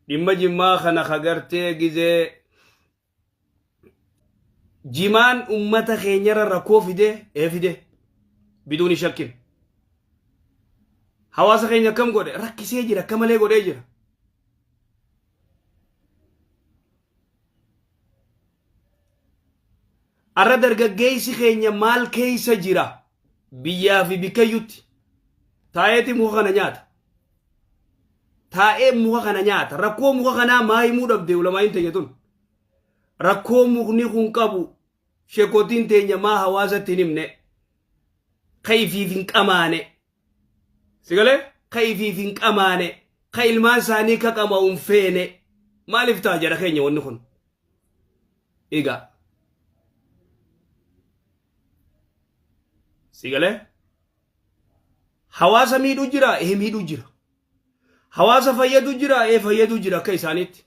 dhimma jimmaa kana kagartee gizee jimaan ummata keenyarra rakkoo fide biduuni shakkin hawaasa keenya kam godhe rakkisee jira akka malee godhee jira. Arra dargaggeessi keenya maal keessa jira biyyaa fi bikayyutti taa'eeti muka kana nyaata. Taa'ee muka kana nyaata. Rakkoo muka kanaa maa himuu dhabde ulamaan teenya tun. Rakkoo mukni kun qabu sheekotiin teenya maa hawaasatti himne kayfiif hin qamaane. Sigalee kayfiif hin qamaane ka ilmaan isaanii ka qama'uun feene maaliif ta'a jedha keenya wanni kun. Egaa sigalee hawaasa miidhuu jira miidhuu jira. Hawaasa fayyadu jira fayyadu jira akka isaaniitti.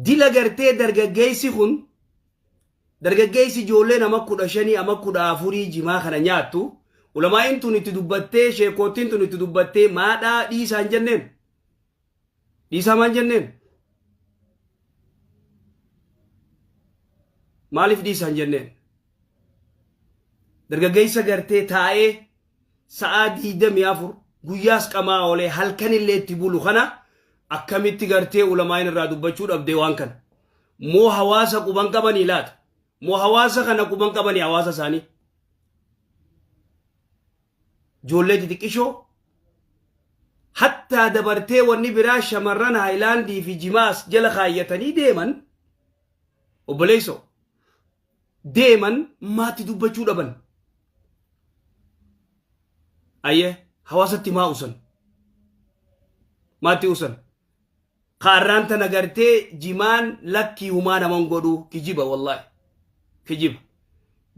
Dila gartee dargaggeessi kun dargaggeessi ijoollee nama 15 ama 14 jimaa kana nyaattu ulamaa'in tun itti dubbattee sheekootiin tun itti dubbattee maadhaa dhiisaan jenneen. Dhiisaa maan jenneen? Maaliif dhiisaan jenneen? Dargaggeessa gartee taa'ee sa'a 24 guyyaas qamaa oolee halkan illee itti bulu kana akkamitti gartee ulamaa'in irraa dubbachuu dhabdee waan kana. Moo hawaasa quban qabanii laata? Moo hawaasa kana quban qabanii hawaasa isaanii? Ijoollee xixiqqishoo hattaa dabartee wanni biraa shamarran haayilaandii fi jimaas jala kaayyatanii deeman obboleessoo deeman maatti dubbachuu dhaban. Ayyee hawaasatti maa usan maatti usan kaarraan tana gartee jimaan lakkii humaa naman godhuu kijiba wallahi kijiba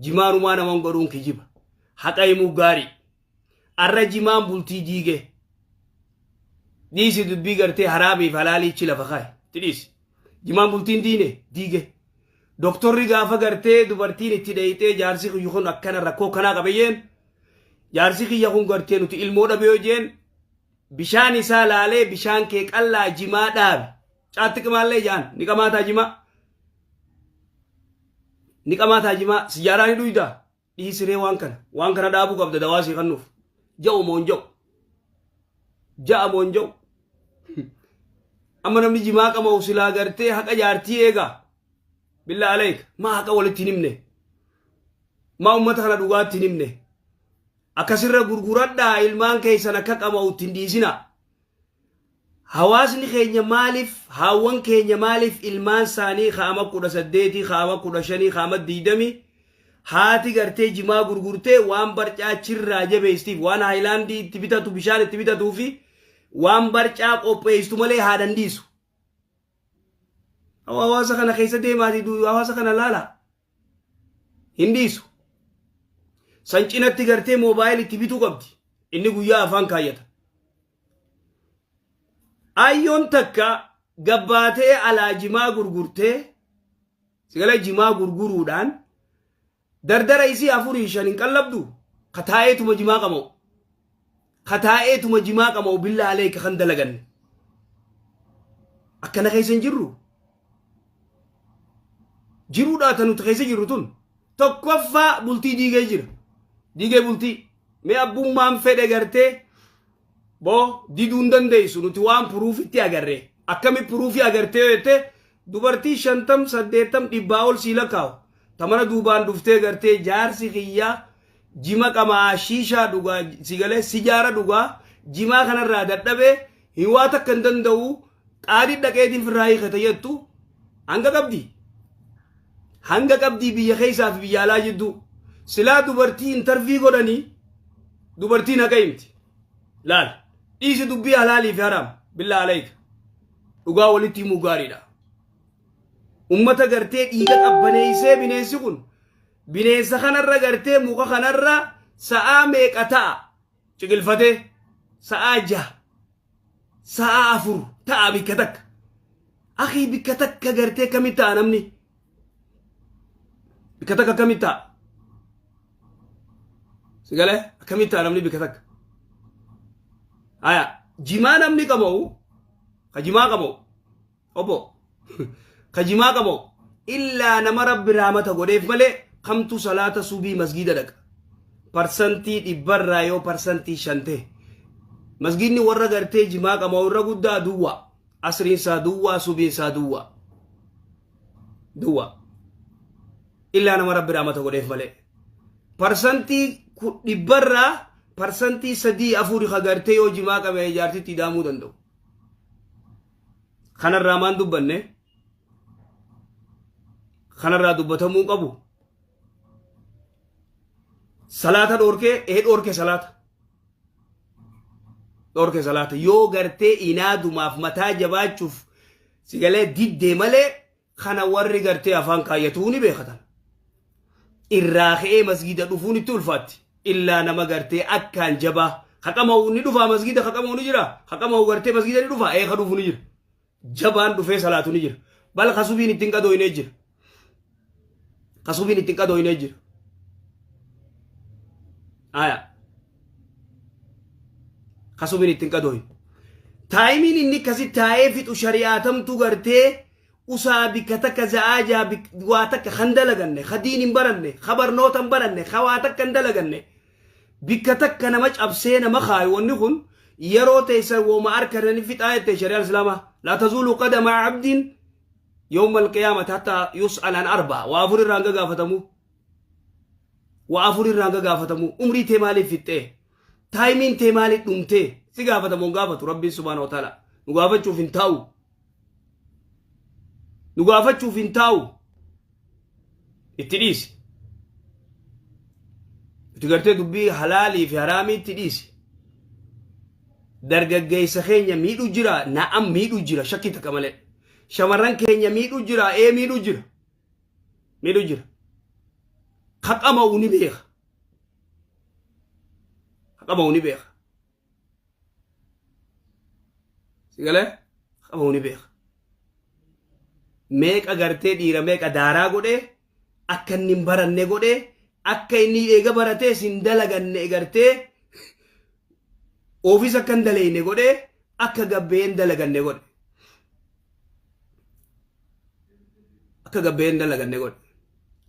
jimaan humaa naman godhuun kijiba haqa himuu gaarii arra jimaan bultii diige dhiisi dubbii gartee haraamiif halaaliichi lafa kaay tidhiisi jimaan bultiin diige doktorri gaafa gartee dubartiin itti dheeyitee jaarsi kiyya kun akkana rakkoo kanaa qabeeyeen jaarsi kiyya kun gartee nuti ilmoo dhabee jeen bishaan isaa laalee bishaan kee qallaa jimaa dhaabe caatti qimaallee jaan ni qamaataa jimaa siyaaraa ni dhuyda dhiisiree waan kana dhaabuu qabda dawaasii kannuuf ja'u moon ja'u ja'a moon ja'u amma namni jimaa qama usilaa gartee haqa jaartii eegaa billaa aleek maa haqa walitti himne maa ummata kana dhugaatti himne akkasirra gurguradhaa ilmaan keessan akka qama'utti hin dhiisina. Hawaasni keenya maaliif haawwan keenya maaliif ilmaan isaanii kaama 18 kaama 15 kaama 20 haati gartee jimaa gurgurtee waan barcaa chirraa jabeestiif waan haayilaandii itti bitatu bishaan itti bitatuu fi waan barcaa qopheessitu malee haa dandiisu. Hawaasa kana keessa deemaatii hawaasa kana laala hin dhiisu. Sancinatti gartee moobaayil itti bituu qabdi inni guyyaa afaan kaayyata. Ayyoon takka gabbaatee alaa jimaa gurgurtee sigala jimaa gurguruudhaan dardara isii 4-5 hin qallabdu kataa'eetuma jimaa qama'u billaa aleeka kan dalaganne akkana keessa hin jiruudhaa tanuti keessa jirru tun tokkoffaa bultii diigee bultii mee abbummaan fedhe gartee boo diduun dandeessu nuti waan puruufitti agarree akkami puruufii agartee jette dubartii 50-80 dhibbaa ol sii lakkaa'u tamana duubaan dhuftee gartee jaarsi kiyyaa jima qamaa shiishaa dhugaa sigalee sijaara dhugaa jimaa kanarraa dadhabee hiwaa takka hin danda'u qaadii dhaqeetiin firraa hiikate jettu hanga qabdii biyya keessaa fi biyya alaa jidduu silaa dubartii intervii godhanii dubartiin haqa himti laal dhiisi dubbii halaalii fi haraam billaa alayka dhugaa walitti himuu gaariidha. Ummata gartee dhiiga qabbaneessee bineensi kun bineensa kanarra gartee muka kanarra sa'aa meeqa ta'a ciqilfatee sa'aa 6 sa'aa 4 ta'a bikka takka akhi bikka takka gartee kamitti ta'a namni bikka takka kamitti ta'a sigale kamitti ta'a namni bikka takka aya jimaa namni qabaa'u ka jimaa qabaa'u obbo ka jimaa qabaa'u illaa nama rabbi raamata godheef malee kamtu salaata subii masgida dhaqa parsantii dhibbarraa yoo parsantii 5 masgidni warra gartee jimaa qabaa'u irra guddaa duwwa asriin isaa duwwa subiin isaa duwwa illaa nama rabbi raamata godheef malee parsantii dhibbarraa parsantii 3-4 kagartee yoo jimaa qabe ijaartitti daamuu danda'u kanarraa maan dubbanne kanarraa dubbatamuu qabu salaata dhorke salaata yoo gartee inaadumaaf mataa jabaachuuf sigalee diddee malee kana warri gartee afaan kaayyatu ni beekatan irraa ka'ee masgida dhufuun itti ulfaatti illaa nama gartee akkaan jabaa haqamaa'u ni dhufa masgida haqamaa'u ni jira haqamaa'u gartee masgida ni dhufa ka dhufu ni jira jabaan dhufee salaatu ni jira bal kasubiin ittiin qadooyinee jira kasubiin ittiin qadooyinee jira aya kasubiin ittiin qadooyin taayimiin inni kasi taa'ee fixu shari'aatamtu gartee usaa bikka takka za'aajaa waa takka kan dalaganne khadiin hin baranne khabarnoota hin baranne khawaa takka hin dalaganne bikka takka nama cabsee nama khaayu wanni kun yeroo teessa wooma arkanani fixaa jette shari'aan islaamaa laa tazuulu qadama abdin yawma alqiyaamati hattaa yus'al an 4 waa 4 irraan gaafatamu umrii tee maaliif fixxee taayimiin tee maaliif dhumtee si gaafatamu gaafatu rabbiin subhaanahu wa ta'ala nu gaafachuuf hin taa'u itti dhiisi itti gartee dubbii halaalii fi haraamii itti dhiisi dargaggeessa keenya miidhu jira na'am miidhu jira shakkii takka malee shamarran keenya miidhu jira miidhu jira haqamaa'u ni beeka sigalee haqamaa'u ni beeka meeqa gartee dhiira meeqa daaraa godhee akka inni hin baranne godhee akka inni eega baratee sin dalaganne gartee oofis akka hin daleyne godhee akka gabbeen dalaganne godhe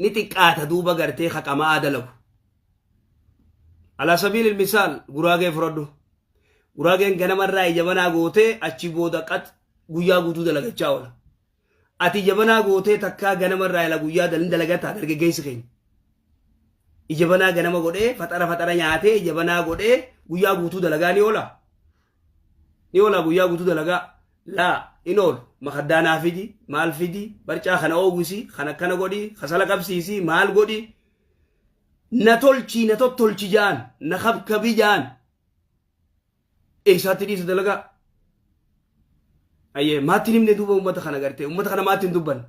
ni xiqqaata duuba gartee haqamaa dalagu ala sabiilil misaal guraagee fudhadhu guraageen ganamarraa ijabanaa gootee achi booda qat guyyaa guutuu dalagachaa oola ati jabanaa gootee takkaa ganamarraa ila guyyaa dalagataa dargaggeessi keenya ijabanaa ganama godhee faxara nyaatee ijabanaa godhee guyyaa guutuu dalagaa ni oola guyyaa guutuu dalagaa laa in oolu makaddaanaa fidi maal fidi barcaa kana oowwisi kana akkana godhi kasala qabsiisi maal godhi na tottolchi jaan na kabkabi jaan eessaatti dhiisa dalagaa aye maatiin himne duuba ummata kana gartee ummata kana maatiin dubban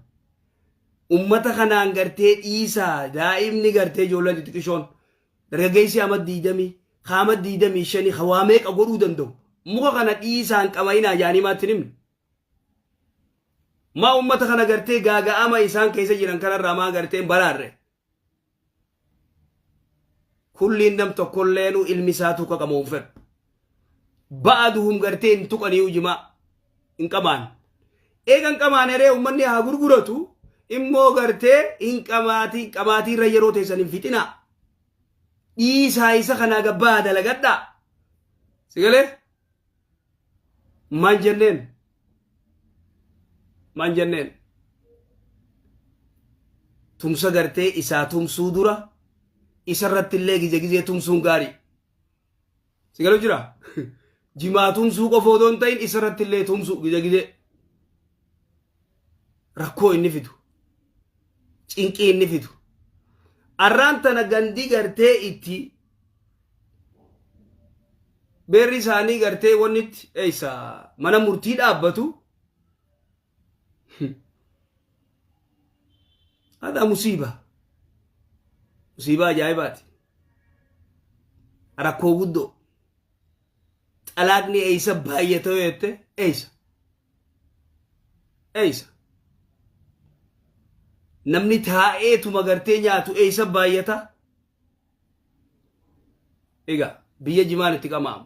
ummata kanaan gartee dhiisaa daa'imni gartee ijoolleen xixiqqishoon dargaggeessi amad 25 hawaa meeqa godhuu danda'u muka kana dhiisaan qabayinaa jaanii maatiin himne maa ummata kana gartee gaaga'ama isaan keessa jiran kanarraa maa garteen baraarre kulliin nam tokkolleenu ilmi isaa tuqa qamuun fedhu ba'aduhum gartee hin tuqanii ujimaa hin qamaan eegan qamaan eree ummanni haa gurguratu immoo gartee hin qamaatii irra yeroo teessan hin fixinaa dhiisaa isa kanaa gabbaa dalagadhaa sigalee maan jenneen tumsa gartee isaa tumsuu dura isarratti illee gizee tumsuun gaarii sigalu jira jimaa tumsuu qofa odoo hin ta'in isarratti illee tumsuu gizee rakkoo inni fidu cinqii inni fidu arraan tana gandii gartee itti beerri isaanii gartee wannitti eeysa mana murtii dhaabbatu hada musiibaa ajaa'ibaati rakkoo guddoo xalaaqni eeysa baay'atoo jette eeysa namni taa'eetuma gartee nyaatu eeysa baay'ata egaa biyya jimaan itti qamaamu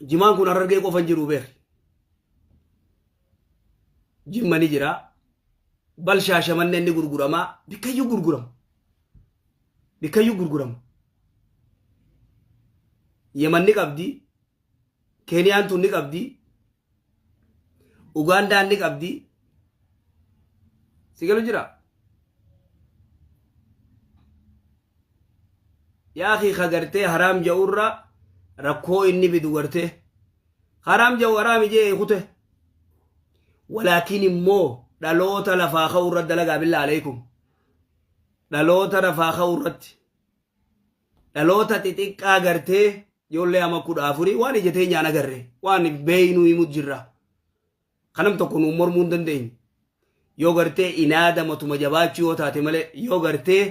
jimaan kun Harargee qofan jiru beer jimmani jira bal Shaashamannee inni gurguramaa bikkayyuu gurgurama Yemen ni qabdi Keeniyaan tun ni qabdi Ugandaan ni qabdi sigalu jira yaa akhi khagartee haraam ja'urra rakkoo inni bidu gartee haraam ja'u haraami jee kute walaakin immoo dhaloota lafaa ka'urra dalagaa billaa alaykum dhaloota lafaa ka'urratti dhaloota xixiqqaa gartee ijoollee ama 14 waan ijatee nyaan agarre waan beeynu himut jirra kanam tokko nu mormuu hin dandeenye yoo gartee inaada matuma jabaachuu yoo taate malee yoo gartee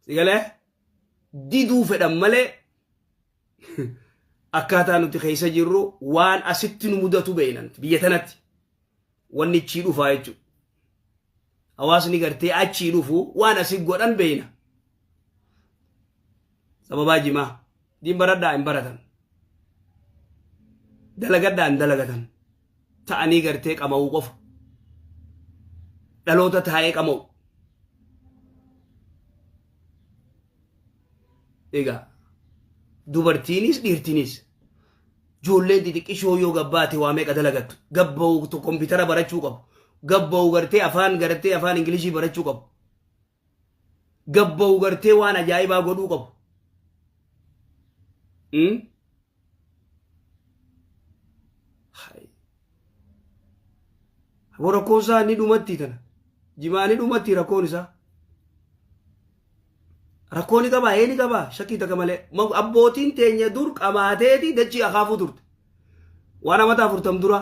sigalee diduu fedhan malee akkaataa nuti keessa jirru waan asitti nu mudatu beeynan biyya tanatti wanni achii dhufaa jechuudha hawaasni gartee achii dhufu waan asii godhan beeyna sababaa jimaa diin baradhaa hin baratan dalagadhaa hin dalagatan ta'anii gartee qama'uu qofa dhaloota taa'ee qama'u egaa dubartiinis dhiirtiinis ijoolleen xixiqqishoo yoo gabbaate waa meeqa dalagattu gabba'u kompiitara barachuu qabu gabba'u gartee afaan ingilishii barachuu qabu gabba'u gartee waan ajaa'ibaa godhuu qabu rakkoon isaa ni dhumatti tana jimaa ni dhumatti rakkoon isaa rakkoon ni qabaa ni qabaa shakkii takka malee abbootiin teenya dur qamaateeti dachii akaafuu turte waan amata 40 dura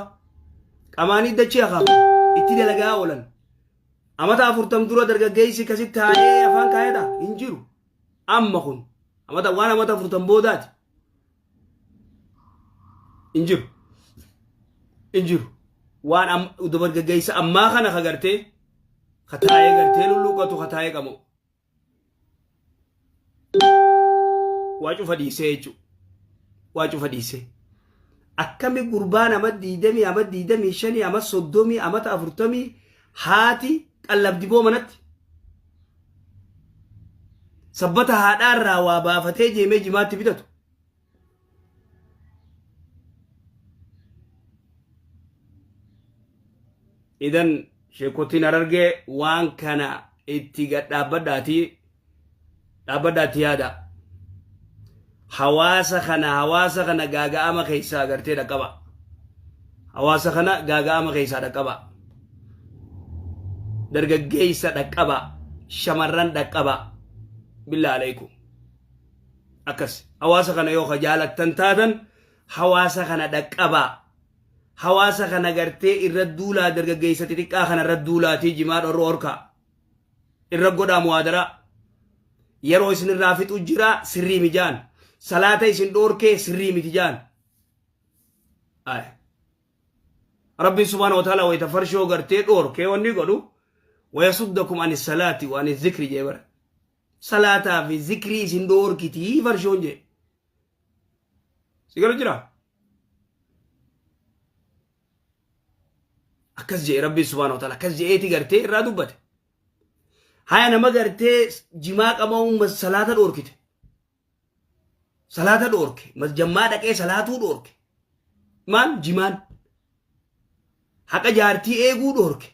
qamaanii dachii akaafu itti dalagaa oolan amata 40 dura dargaggeessi kasitti taa'ee afaan kaayata hin jiru amma kun waan amata 40 boodaati hin jiru waan dargaggeessa ammaa kana kagartee kataa'ee gartee lulluqatu kataa'ee qamu waa cufa dhiisee jechuudha waa cufa dhiisee akkami gurbaan ama 20 ama 25 ama 30 ama 40 haati qallabdiboo manatti sabbata haadhaarraa waa baafatee jeemee jimaatti bitatu idan sheekotiin Harargee waan kana itti dhaabbadhaati yaada hawaasa kana gaaga'ama keessaa agartee dhaqqaba hawaasa kana gaaga'ama keessaa dhaqqaba dargaggeessa dhaqqaba shamarran dhaqqaba billaa alaykum akkas hawaasa kana yoo jaalattan taatan hawaasa kana dhaqqaba hawaasa kana gartee irra duulaa dargaggeessa xixiqqaa kana irra duulaatii jimaa dhorroo horkaa irra godhaa muwaadara yeroo isin irraa fixu jira sirrii mijaan salaata isin dhoorkee sirrii miti jaan rabbi subhanahu wa ta'ala wayta farshoo gartee dhoorkee wanni godhu wayasuddakum ani salaati wa ani zikri jee bara salaataa fi zikrii isin dhoorkitii farshoon jee sigalu jira akkas jee rabbi subhanahu wa ta'ala akkas jeeeti gartee irraa dubbate haya nama gartee jimaa qabamu salaata dhoorkite salata dhoorke masjammaa dhaqee salaatuu dhoorke maal jimaan haqa jaartii eeguu dhoorke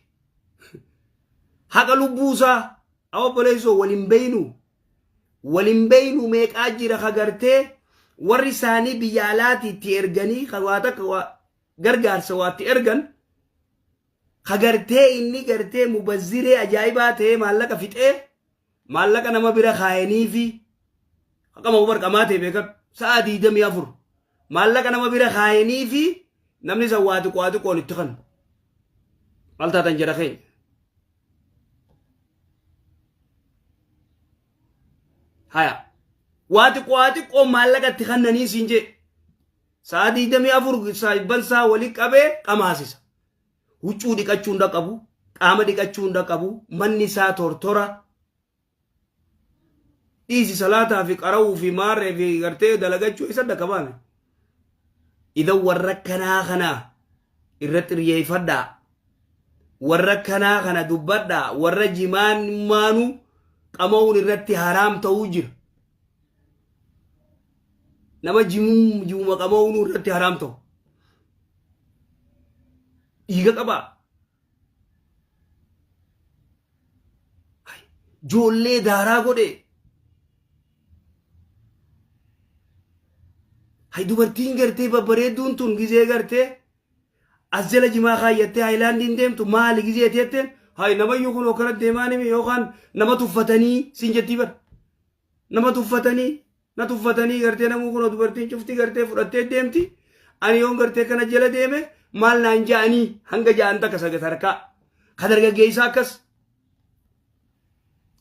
haqa lubbuusaa awobboleessoo walin beeynu meeqaa jira kagartee warri isaanii biyya alaati itti erganii waa takka gargaarsa waatti ergan kagartee inni gartee mubazziree ajaa'ibaa ta'ee maallaqa fixee maallaqa nama bira kaayanii fi akkama barqamaa ta'e beekan sa'a 24 maallaqa nama bira kaayanii fi namni san waa xiqqoon itti kan maal taatan jedha keenya haya waa xiqqoo maallaqa itti kannanii siin jee sa'a 24 saayibban saa walii qabee qamaasisa huccuu dhiqachuu hunda qabu qaama dhiqachuu hunda qabu manni isaa tortora dhiisi salaataa fi qara'uu fi maarree fi gartee dalagachuu isa dhaqabaame إذا وركنا خنا الرتريه فدا وركنا خنا دبدا ورجمان مانو قمون الرتي حرام توجر نما جموم قمون الرتي حرام تو إيجا قبا جولي دارا قدي هاي دوبرتين غرتي ببريدون تون غيزي غرتي أزل جما خايتي هايلاندين ديم تو مالي غيزي تيتين هاي نما يوكون وكرت ديماني مي يوكان نما تفتني سنجتي بر نما تفتني غرتي نمو كنو دوبرتين شفتي غرتي فرتي ديمتي أنا يوم غرتي كنا جلا ديمي مال نانجاني هنگا جانتا كسا غتركا خدرغا گيسا كس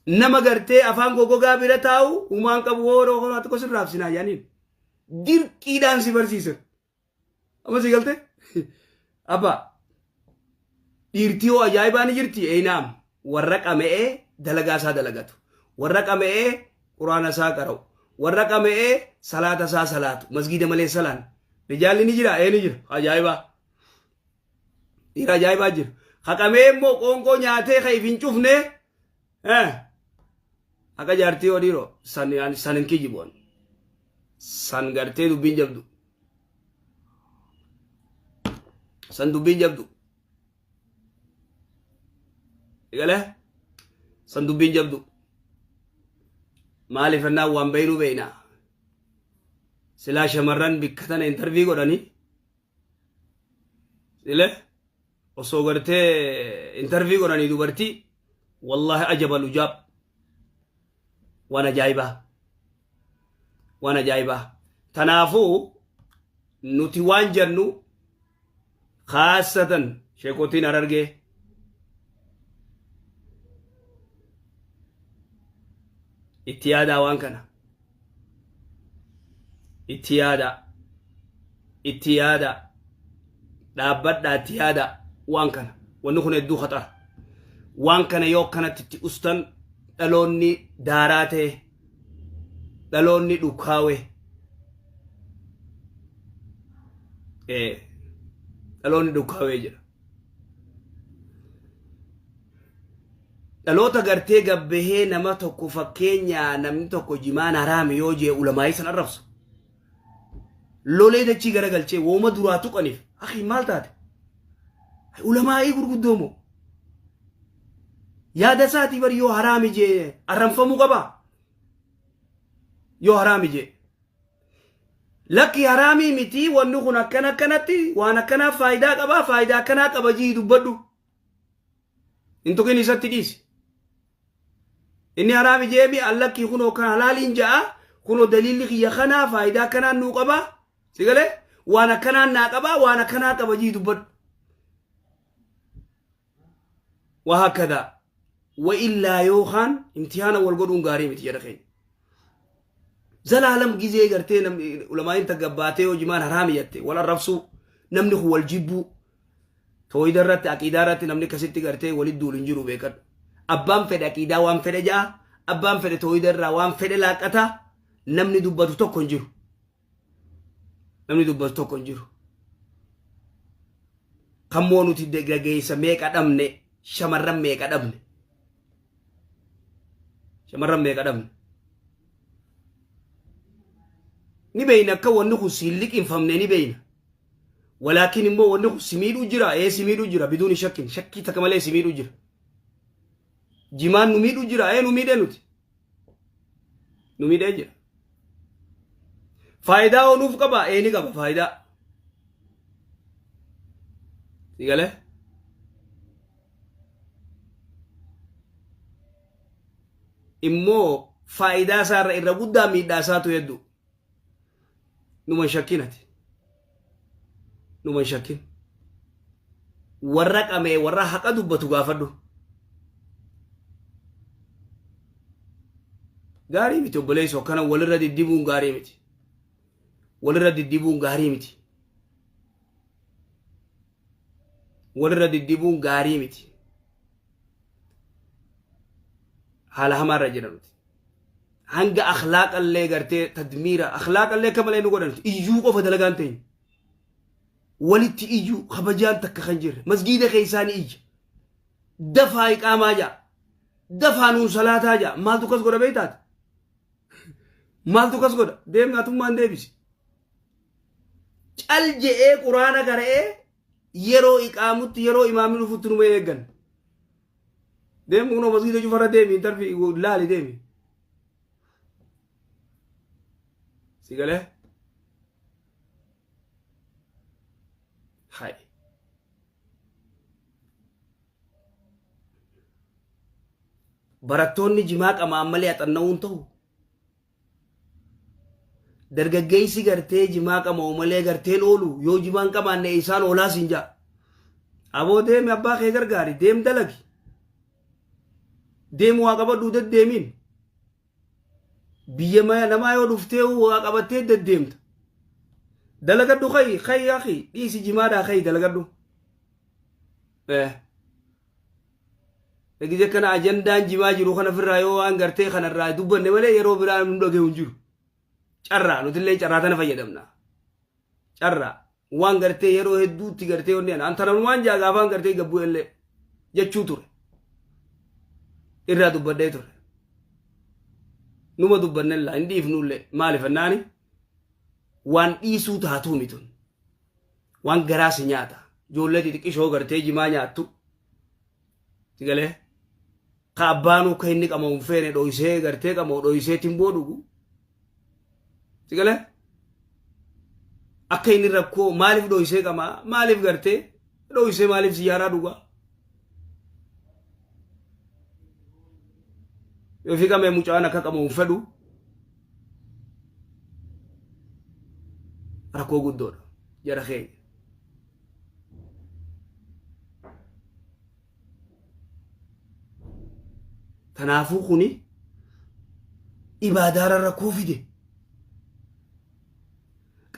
نما غرتي أفان غوغو غابيرا تاو ومان كبوورو كنو أتكو سر رابسنا جانين دير كيدان سي برسيسر أما سي قلت أبا ديرتيو أجايباني جرتي أي نام ورقم إيه دلقاسا دلقاتو ورقم إيه قرآن سا كرو ورقم إيه صلاة سا صلاة مسجد ملي سلان رجال نجرا إيه نجر أجايبا دير أجايبا جر خاكمي مو كونكو نياتي خيفين شوفني أكا جارتيو ديرو سنن كي جيبون san gartee dubbiin jabdu san dubbiin jabdu igale san dubbiin jabdu maaliif annaa waan beeynu beeyna silaa shamarran bikkatana intervii godhani sile osoo gartee intervii godhanii dubartii wallahi ajabal ujaab waan ajaa'ibaa وانا جايبه تنافو نتوان جنو خاصة شيكوتين أررجي اتيادا وانكنا اتيادا لابد اتيادا وانكنا ونخن يدو خطر وانكنا يوكنا تتي أستن دلوني داراته دلوني دوكاوي دلوني دوكاوي جرا دلوتا غرتي غبهي نما توكو فكينيا نمني توكو جمان حرام يوجي علماء سن الرفس لولي دچي غرغلچي وما دراتو قنيف اخي مالتات علماء غرغدومو يا دساتي بر يو حرام جي ارمفمو قبا يو حرامي جي لكي حرامي متي ونخنا كنا كنتي وانا كنا فايدة قبا فايدة كنا قبا جي دبدو انتو كني ستديس اني حرامي جي بي الله كي خنو كان حلالين جاء خنو دليل لكي يخنا فايدة كنا نو قبا سيقلي وانا كنا ناقبا وانا كنا قبا جي دبدو وهكذا وإلا يوخان امتحانا والقدون غاري متي يرخين زلالم جيزي غرتي نم علماء تغباتي وجمان حرام يتي ولا رفسو نمني هو الجيبو توي درت عقيدارات نمني كسيتي غرتي وليد دول انجرو بيكت ابام فد عقيدا وان فد جا ابام فد توي در وان فد لاقتا نمني دبتو تو كنجرو نمني دبتو تو كنجرو كمونو تي دغغي سميك ادمني شمرم ميك ادمني شمرم ميك ادمني نبينا كونكو سيلك إنفهمنا نبينا ولكن مو ونكو سميد وجرا إيه سميد وجرا بدون شك تكمل سميد وجرا جمان نميد وجرا إيه نميد نوتي نميد أجرا فايدة ونوف كبا إيه نكبا فايدة تيجاله إمو فايدة صار إربودا ميدا ساتو يدو نما شكينتي نما شكين ورق أمي ورق حقا دبتو غافدو غاري ميتو بليسو كان ولرد الدبون غاري ميتي ولرد الدبون غاري ميتي ولرد الدبون غاري ميتي حالها مرة جنوتي هنگا أخلاق اللي غرتي تدميرا أخلاق اللي كمالي نقولن إيجو قف دلغانتين ولت إيجو خبجان تكخنجر مسجد خيساني إيج دفع إقامة جا دفع نون صلاة جا مال تكس قد بيتات مال تكس قد ديم ناتم مان ديبس الجئ قرآن قرأ يرو إقامت يرو إمام الفتر ميغن ديم كنو مسجد جفرة ديمي ترفي لا لديمي سيقاله هاي براتوني جماك أما عملي أتنون تو dargaggeessi gartee jimaa qamoo malee garteen oolu yoo jimaan qabaanne isaan oolaa sinja aboo deemi abbaa kee gargaari deem dalagi deem waa qabadhu deddeemin biyya maya namaa yoo dhuftee waa qabattee deddeemta dalagadhu kay akhi dhiisi jimaadhaa kay dalagadhu egize kana ajandaan jimaa jiru kana firraa yoo waan gartee kanarraa dubbanne malee yeroo biraa nu dhagee hin jiru carra nutillee carraa tana fayyadamna carra waan gartee yeroo hedduutti gartee onneen antaran waan jaagaafaan gartee gabbuu illee jechuu ture irraa dubbadhee ture numa dubbannella hin dhiifnullee maaliif annaani waan dhiisuu taatuu mitun waan garaasi nyaata ijoollee xixiqqishoo gartee jimaa nyaattu sigalee ka abbaanuu ka inni qabamu feene dhoysee gartee qabamu dhoysee timboo dhugu sigale akka inni rakkoo maaliif dhoysee qamaa maaliif gartee dhoysee maaliif siyaaraa dhugaa yoo fi qamee mucaan akka qabamu fedhu rakkoo guddoodha jara keenya tanaafuu kuni ibaadaara rakkoo fide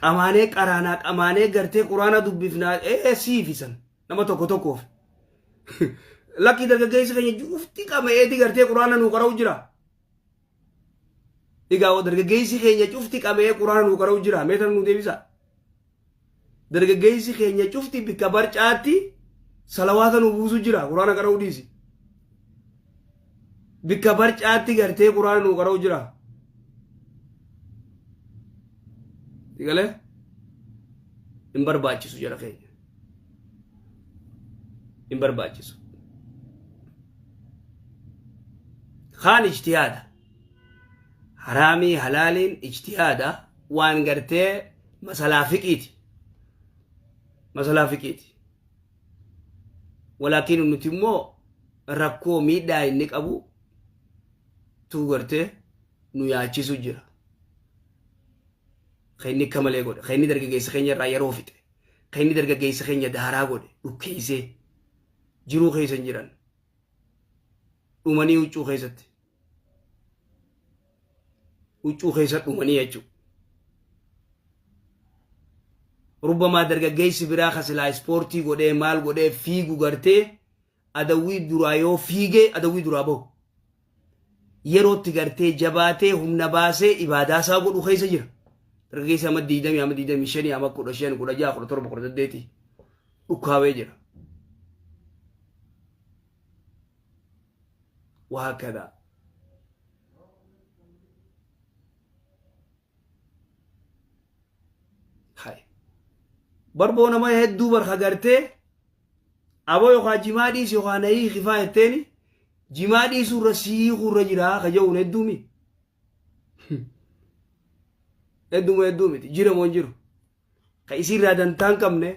qamaanee qaraanaa qamaanee gartee quraana dubbifnaa siifisan nama tokko tokkoof lakki dargaggeessi keenya jufti qameeti gartee quraana nuu qara'u jira egaa dargaggeessi keenya cufti qabee quraana nuu qara'u jira meetan nuu deebisa dargaggeessi keenya cufti bikka barcaatti salawaata nuu buusu jira quraana qara'u dhiisi bikka barcaatti gartee quraana nuu qara'u jira digale in barbaachisu jara keenya in barbaachisu khaan ijtihaada haraamii halaaliin ijtihaada waan gartee masalaa fiqiiti walaakin nuti immoo rakkoo miidhaa inni qabu tuu gartee nu yaachisu jira خيني كمال يقول خيني درجة جيس خيني راي روفت خيني درجة جيس خيني دهارا قول وكيسه جرو خيس انجران وماني وچو خيست وماني يجو ربما درجة جيس براخس لا سبورتي قول مال قول فيغو غرتي ادوي درايو فيغي ادوي درابو يرو تغرتي جباتي هم نباسي إباداسا قول وخيس جران رجيس أما ديدم شني أما كل شيء كل جاه كل تربة كل تديتي وكاوي جرا وهكذا هاي بربونا ما يهدو برخجرته أبو يخا جمادي سيخاني خفاء التاني جمادي سورسي خرجرا خجون الدومي eddume jira mon jiru ka isirra dan tankamne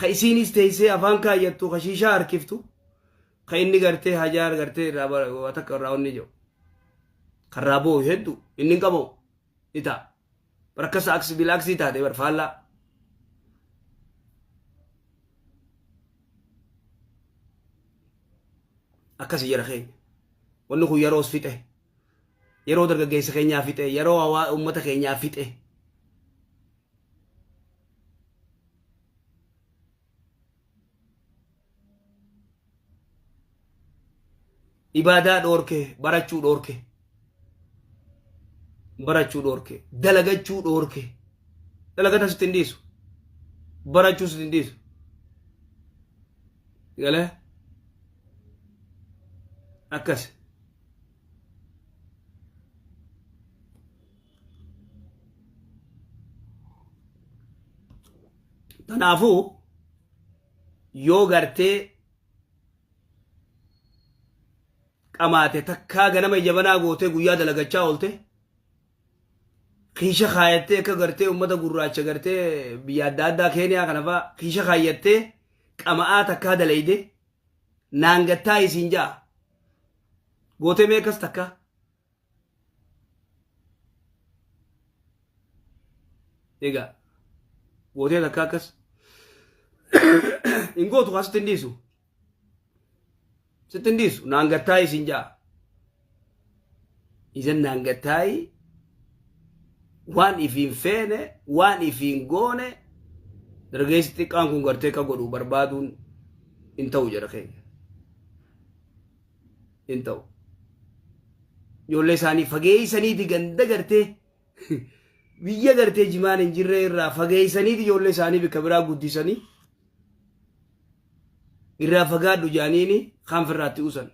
ka isinis teise afan kaayattu ka shisha arkiftu ka inni garte hajar garte raba watak raawni jo karabo heddu inni qabo ita barakasa aks bilaksi ta de barfalla akasi yara khay wannu yeroo fite yeroo dargaggeessa keenyaa fite yeroo hawaa ummata keenyaa fite ibaadaa dhoorke barachuu dhoorke barachuu dhoorke dalagachuu dhoorke dalagata sitti hin dhiisu barachuu sitti hin dhiisu galee akkas tanaafuu yoo gartee qamaate takkaa ganama jabanaa gootee guyyaa dalagachaa oolte kiisha kaayattee akka gartee ummata gurraacha gartee biyya adda addaa Keeniyaa kana fa'aa kiisha kaayattee qama'aa takkaa dalayde naangattaa isiin ja'a gootee meeqas takka egaa gootee takka akkas hin gootu kaa sitti hin dhiisu sitti hin dhiisu naangattaa isiin ja'a isan naangattaa waan ifiin feene waan ifiin goone dargaggeessi xiqqaan kun gartee ka godhu barbaaduun hin ta'u jedha keenya hin ta'u ijoollee isaanii fageeysaniiti ganda gartee biyya gartee jimaan hin jirre irraa fageeysaniiti ijoollee isaanii bikka biraa guddisanii irraa fagaadhu jaaniini kaan firraatti usan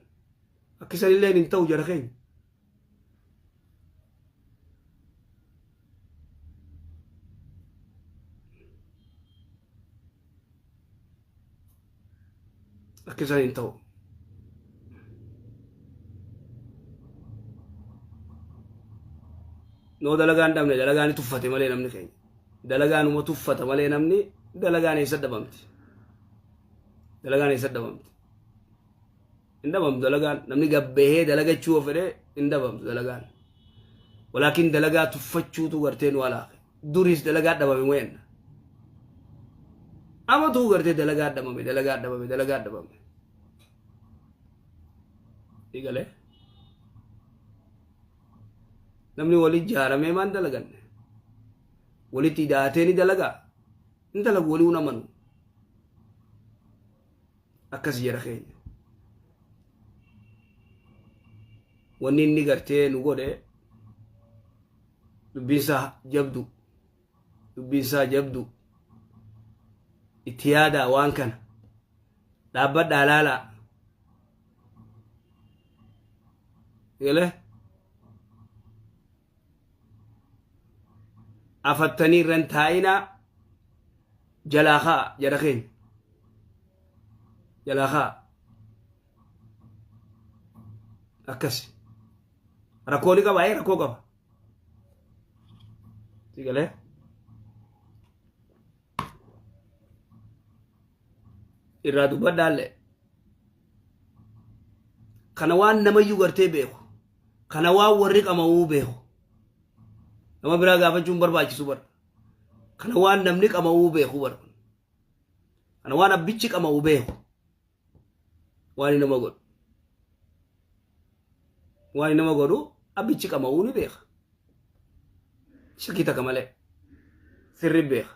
akkisanillee hin ta'u jedha keenya akkisan hin ta'u noo dalagaan dhabne dalagaan tuffate malee namni keenya dalagaan uma tuffata malee namni dalagaan eessa dhabamti dalagaan eessa dhabamti hin dhabamtu dalagaan namni gabbehee dalagachuu fedhe hin dhabamtu dalagaan walaakin dalagaa tuffachuutu gartee nu alaaqe duris dalagaa dhabame weenna ama tu gartee dalagaa dhabame igale namni walitti jaaramee maan dalaganne walitti hidhaatee ni dalagaa ni dalagu walii unamanu akkas jedha keenya wanni inni gartee nu godhe dubbiinsaa jabdu itti yaadaa waan kana dhaabbadhaa laalaa igale afattanii irran taa'inaa jalaa kaa jedha keenya jalaa kaa akkas rakkoo ni qaba rakkoo qaba sigalee irraa dubbadhaallee kana waan namayyuu gartee beeku kana waan warri qama'uu beeku nama biraa gaafachuun barbaachisu bar kana waan namni qama'uu beeku bar kana waan abbichi qama'uu beeku waan nama godhu abbichi qama'uu ni beeka shakkii takka malee sirri beeka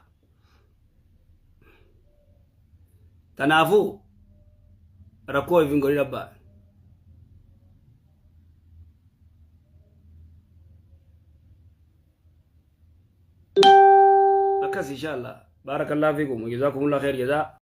tanaafuu rakkoo ifin godhi dhabbaa أكاس إن شاء الله بارك الله فيكم وجزاكم الله خير جزاء